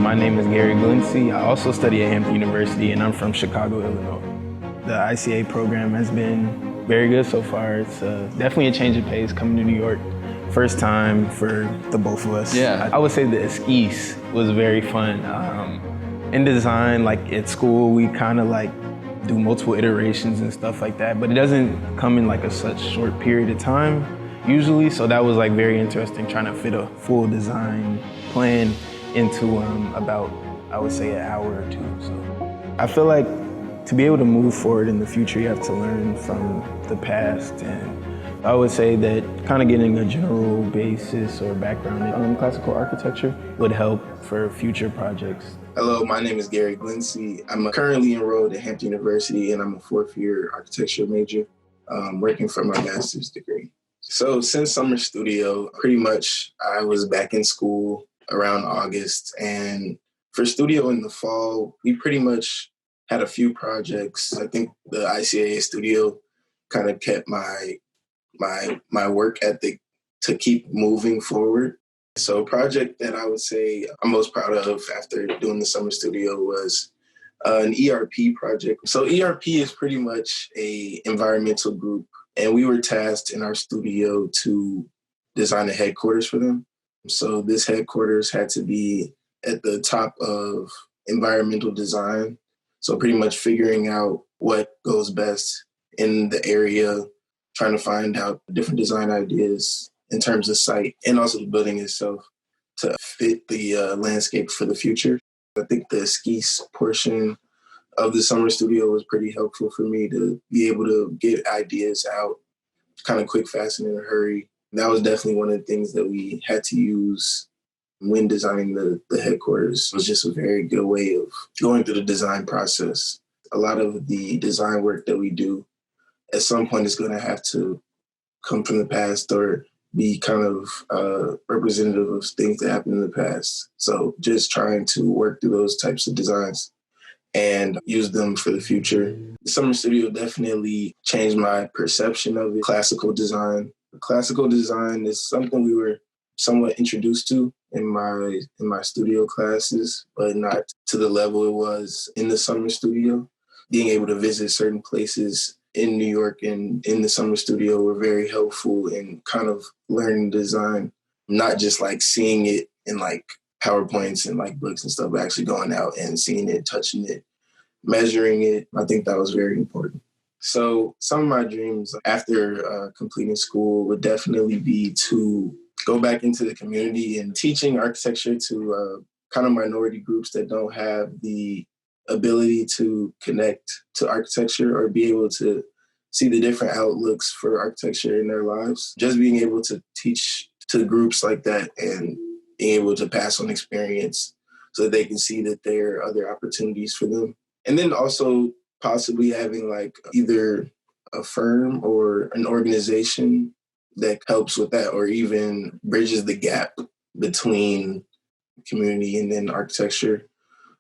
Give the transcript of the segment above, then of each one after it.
my name is Glinsey. I also study at Hampton University, and I'm from Chicago, Illinois. The ICA program has been very good so far. It's definitely a change of pace coming to New York. First time for the both of us. Yeah. I would say the esquisse was very fun. In design, like at school, we kind of like do multiple iterations and stuff like that, but it doesn't come in like a such short period of time usually. So that was like very interesting, trying to fit a full design plan into about, I would say, an hour or two. So I feel like to be able to move forward in the future, you have to learn from the past. And I would say that kind of getting a general basis or background in classical architecture would help for future projects. Hello, my name is Glinsey. I'm currently enrolled at Hampton University, and I'm a fourth-year architecture major, working for my master's degree. So since summer studio, pretty much I was back in school around August, and for studio in the fall, we pretty much had a few projects. I think the ICAA studio kind of kept my work ethic to keep moving forward. So a project that I would say I'm most proud of after doing the summer studio was an ERP project. So ERP is pretty much a environmental group, and we were tasked in our studio to design a headquarters for them. So this headquarters had to be at the top of environmental design. So pretty much figuring out what goes best in the area, trying to find out different design ideas in terms of site and also the building itself to fit the landscape for the future. I think the esquisse portion of the summer studio was pretty helpful for me to be able to get ideas out kind of quick, fast, and in a hurry. That was definitely one of the things that we had to use when designing the headquarters. It was just a very good way of going through the design process. A lot of the design work that we do at some point is going to have to come from the past or be kind of representative of things that happened in the past. So just trying to work through those types of designs and use them for the future. The summer studio definitely changed my perception of it. Classical design. Classical design is something we were somewhat introduced to in my studio classes, but not to the level it was in the summer studio. Being able to visit certain places in New York and in the summer studio were very helpful in kind of learning design, not just like seeing it in like PowerPoints and like books and stuff, but actually going out and seeing it, touching it, measuring it. I think that was very important. So some of my dreams after completing school would definitely be to go back into the community and teaching architecture to kind of minority groups that don't have the ability to connect to architecture or be able to see the different outlooks for architecture in their lives. Just being able to teach to groups like that and being able to pass on experience so that they can see that there are other opportunities for them. And then also possibly having like either a firm or an organization that helps with that or even bridges the gap between community and then architecture.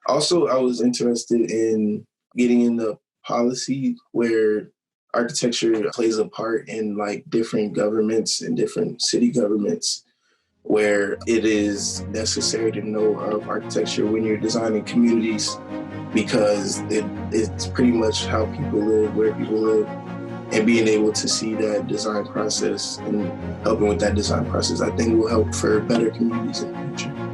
Also, I was interested in getting into policy where architecture plays a part in like different governments and different city governments, where it is necessary to know of architecture when you're designing communities because it's pretty much how people live, where people live, and being able to see that design process and helping with that design process, I think will help for better communities in the future.